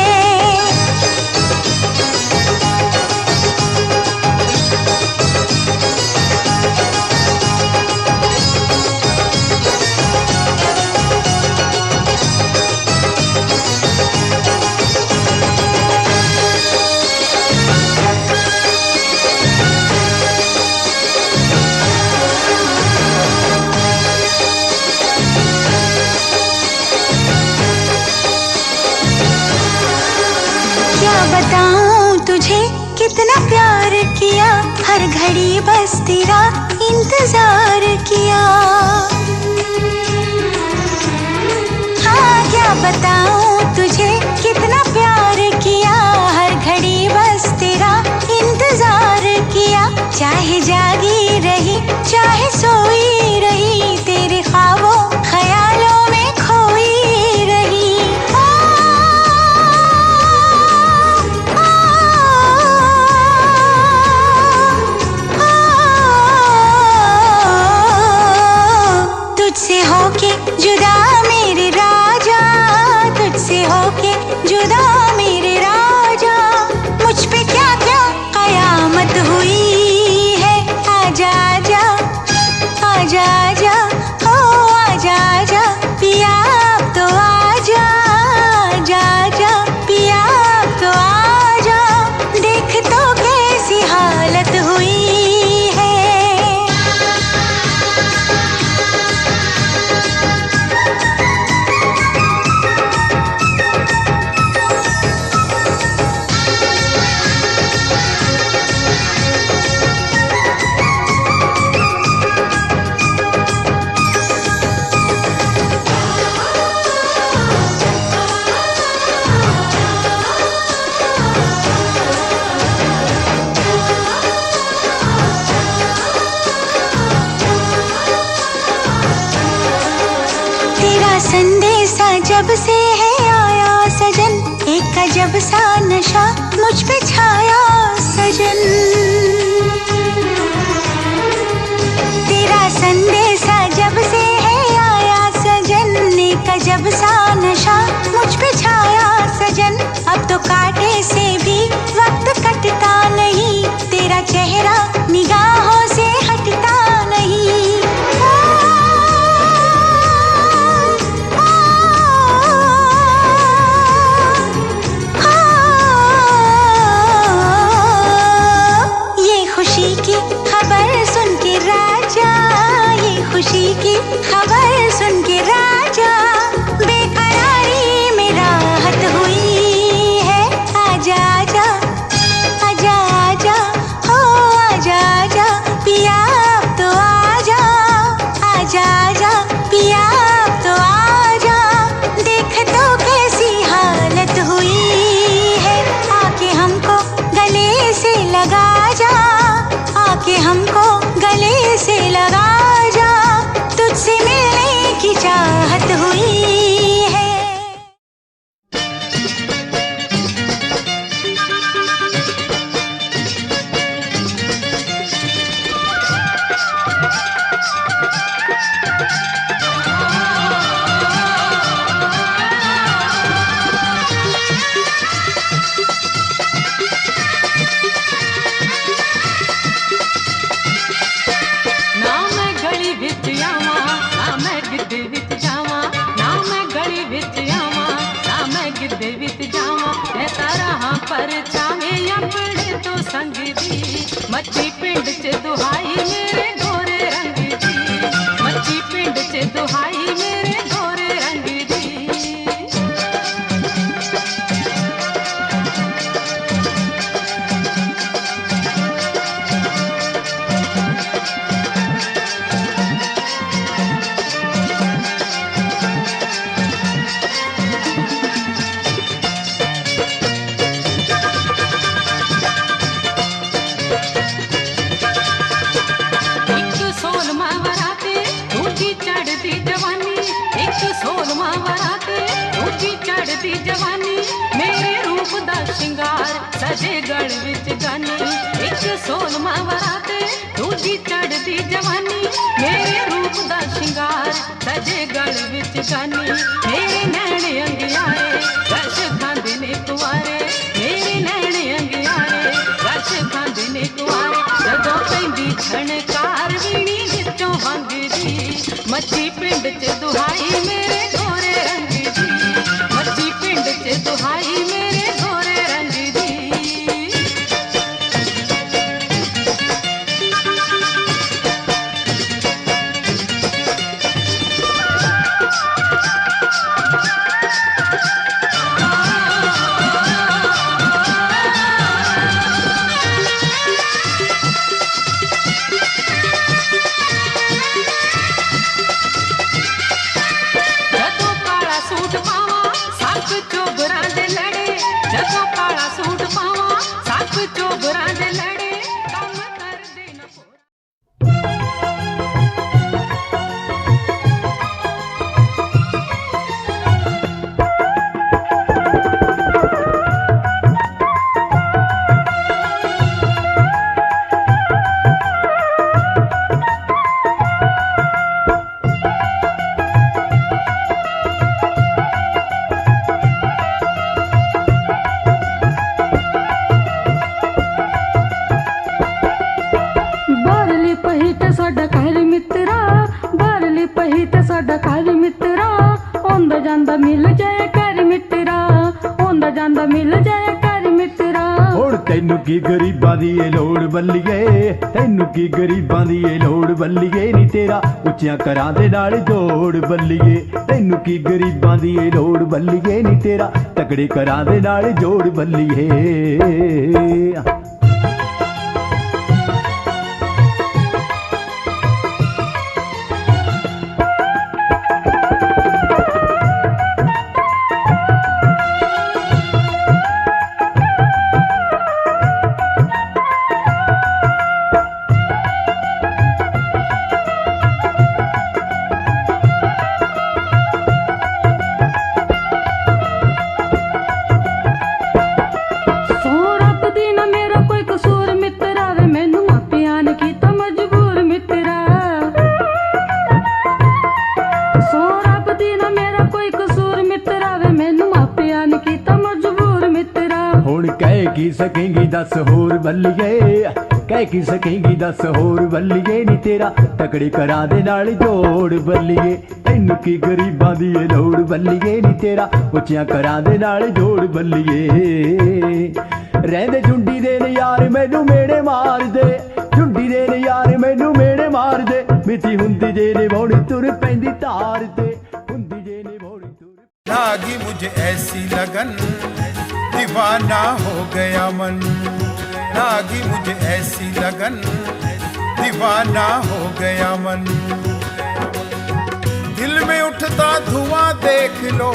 कितना प्यार किया, हर घड़ी बस तेरा इंतजार किया। हाँ क्या बताऊं तुझे, कितना प्यार किया, हर घड़ी बस तेरा इंतजार किया। चाहे जागी रही, चाहे सोई रही, तेरे ख्वाबों ख्यालों में खोई रही। तुझसे होके जुदा मेरे राजा, तुझसे होके जुदा मेरे राजा, मुझ पे क्या क्या कयामत हुई है। आजा आजा आजा आजा हो आजा आजा पिया अब तो आजा, आजा आजा पिया अब तो आजा, देख तो कैसी हालत हुई है। तेरा संदेशा जब से है आया सजन, एक अजब सा नशा मुझ पे छाया सजन। तेरा संदेशा जब से है आया सजन, एक अजब सा नशा मुझ पे छाया सजन। अब तो कांटे से भी वक्त कटता नहीं, तेरा चेहरा निगाहों से हटता नहीं। खुशी की खबर सुन के राजा, ये खुशी की खबर सुन के राजा, बेकरारी में राहत हुई है। आजा आजा आजा आजा हो आजा आजा पिया अब तो आजा, आजा आजा पिया अब तो आजा, देख तो कैसी हालत हुई है। आके हमको गले से लगा जा, आके हमको गले से लगा जा, तुझसे मिलने की चाहत हुई है। पर चाहे अपने तो संग दी, मच्छी पिंड च दुहाई मेरे गोरे रंग दी, मच्छी पिंड च दुहाई मेरे गोरे रंग दी। चढ़ती जवानी मेरे रूप दा शिंगार सजे गल विच गानी, एक 16वां वराते दूजी चढ़ती जवानी मेरे रूप दा शिंगार सजे गल विच गानी। मेरे नैन अंगियारे रश खांदे ने कुआरे, मेरे नैन अंगियारे रश खांदे ने कुआरे, जदों पैंदी छणकार वीणी विचों वंगदी, मच्छी पिंड च दुहाई मेरे गोरे रंग दी, मच्छी पिंड च दुहाई मेरे गोरे रंग दी। ਜਾਂਦਾ ਮਿਲ ਜਾਇਆ ਕਰ ਮਿੱਤਰਾ, ਆਉਂਦਾ ਜਾਂਦਾ ਮਿਲ ਜਾਇਆ ਕਰ ਮਿੱਤਰਾ। ਹੁਣ ਤੈਨੂੰ ਕੀ ਗਰੀਬਾਂ ਦੀ ਏ ਲੋੜ ਬੱਲੀਏ, ਤੈਨੂੰ ਕੀ ਗਰੀਬਾਂ ਦੀ ਏ ਲੋੜ ਬੱਲੀਏ ਨੀ ਤੇਰਾ ਉੱਚਿਆਂ ਘਰਾਂ ਦੇ ਨਾਲ ਜੋੜ ਬੱਲੀਏ, ਤੈਨੂੰ ਕੀ ਗਰੀਬਾਂ ਦੀ ਏ ਲੋੜ ਬੱਲੀਏ ਨੀ ਤੇਰਾ ਤਕੜੇ ਘਰਾਂ ਦੇ ਨਾਲ ਜੋੜ ਬੱਲੀਏ। ਕੀ ਸਕੇਂਗੀ ਦੱਸ ਹੋਰ ਬੱਲੀਏ, ਕਹਿ ਕੀ ਸਕੇਂਗੀ ਦੱਸ ਹੋਰ ਬੱਲੀਏ ਨੀ ਤੇਰਾ ਤਕੜੇ ਘਰਾਂ ਦੇ ਨਾਲ ਜੋੜ ਬੱਲੀਏ, ਤੈਨੂੰ ਕੀ ਗਰੀਬਾਂ ਦੀ ਏ ਲੋੜ ਬੱਲੀਏ ਨੀ ਤੇਰਾ ਉੱਚਿਆਂ ਘਰਾਂ ਦੇ ਨਾਲ ਜੋੜ ਬੱਲੀਏ। ਰਹਿੰਦੇ ਝੁੰਡੀ ਦੇ ਨਜ਼ਾਰੇ ਮੈਨੂੰ ਮੇੜੇ ਮਾਰਦੇ, ਝੁੰਡੀ ਦੇ ਨਜ਼ਾਰੇ ਮੈਨੂੰ ਮੇੜੇ ਮਾਰਦੇ, ਮਿੱਠੀ ਹੁੰਦੀ ਜੇ ਨਿਭਾਉਣੀ ਤੁਰ ਪੈਂਦੀ ਤਾਰ ਤੇ, ਹੁੰਦੀ ਜੇ ਨਿਭਾਉਣੀ ਤੁਰ। लागी मुझे ऐसी लगन दीवाना हो गया मन, लागी मुझे ऐसी लगन दीवाना हो गया मन। दिल में उठता धुआं देख लो,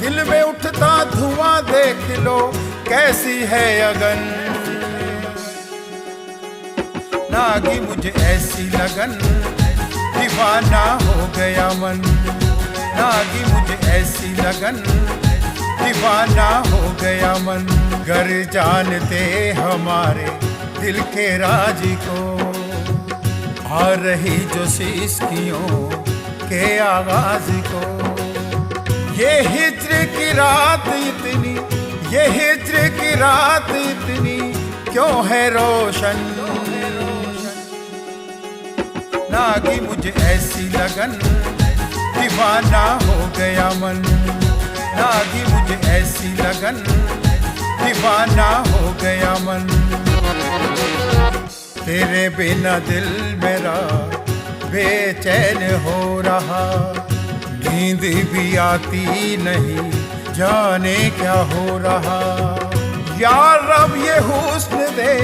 दिल में उठता धुआं देख लो कैसी है अगन। लागी मुझे ऐसी लगन दीवाना हो गया मन, लागी मुझे ऐसी लगन दीवाना हो गया मन। गर जानते हमारे दिल के राज को, आ रही जो सिसकियों के आगाज को, ये हिज्र की रात इतनी, ये हिज्र की रात इतनी क्यों है रोशन। लागी मुझे ऐसी लगन दीवाना हो गया मन, लागी मुझे ऐसी लगन दीवाना हो गया मन। तेरे बिना दिल मेरा बेचैन हो रहा, नींद भी आती नहीं जाने क्या हो रहा। या रब ये हुस्न दे,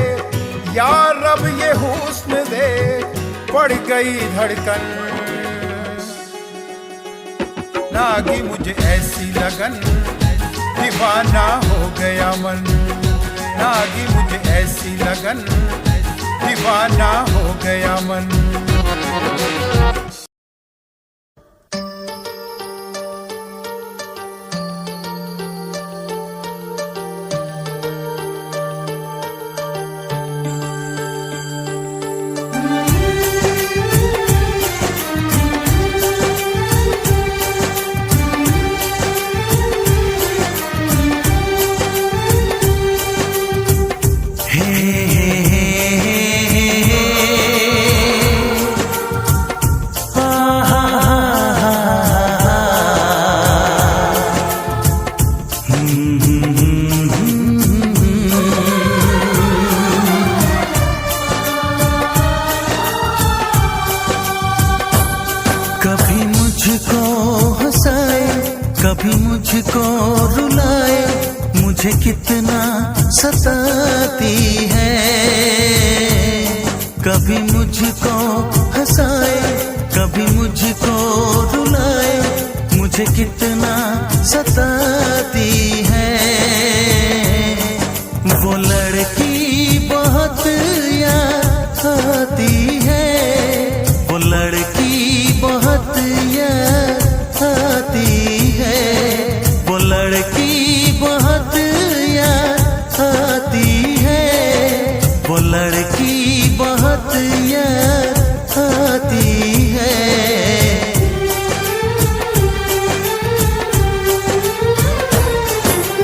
या रब ये हुस्न दे, बढ़ गई धड़कन। लागी मुझे ऐसी लगन दीवाना हो गया मन, लागी मुझे ऐसी लगन दीवाना हो गया मन। कभी मुझको रुलाए, मुझे कितना सताती है। कभी मुझको हंसाए, कभी मुझको रुलाए, मुझे कितना सताती है। वो लड़की बहुत याद आती है, वो लड़की बहुत याद आती है, वो लड़की बहुत याद आती है, वो लड़की बहुत याद आती है।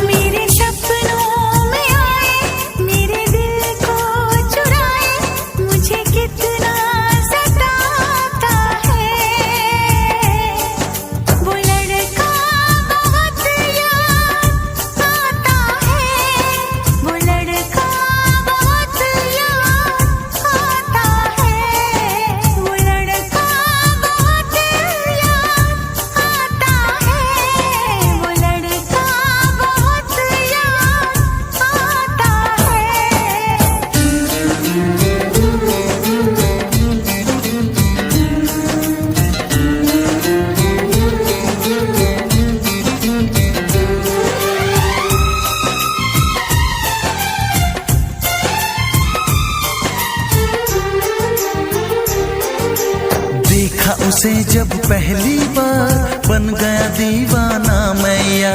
मेरे सपनों में आए, मेरे दिल को चुरा से जब पहली बार बन गया दीवाना मैया,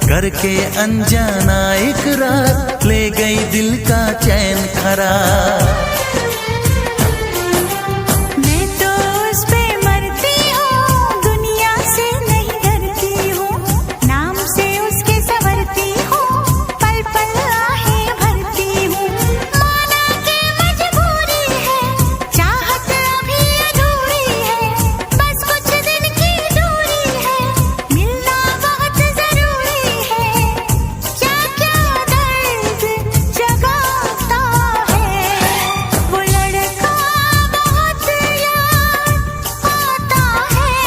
करके अनजाना इकरार ले गई दिल का चैन खरार। मैं तो उस पे मरती हूँ, दुनिया से नहीं डरती हूँ, नाम से उसके संवरती हूँ, पल पल आहें भरती हूँ। माना के मजबूरी है, चाहत अभी अधूरी है, बस कुछ दिन की दूरी है, मिलना बहुत जरूरी है। क्या क्या दर्द जगाता है वो लड़का, बहुत याद आता है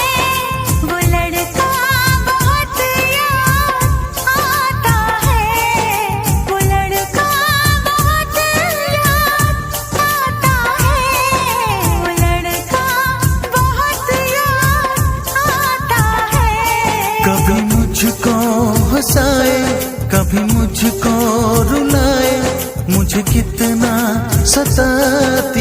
वो लड़का, बहुत याद आता है वो लड़का, बहुत याद आता है वो लड़का, बहुत याद आता है। कभी मुझको हंसाए, कभी मुझको रुलाए, मुझे कितना सताती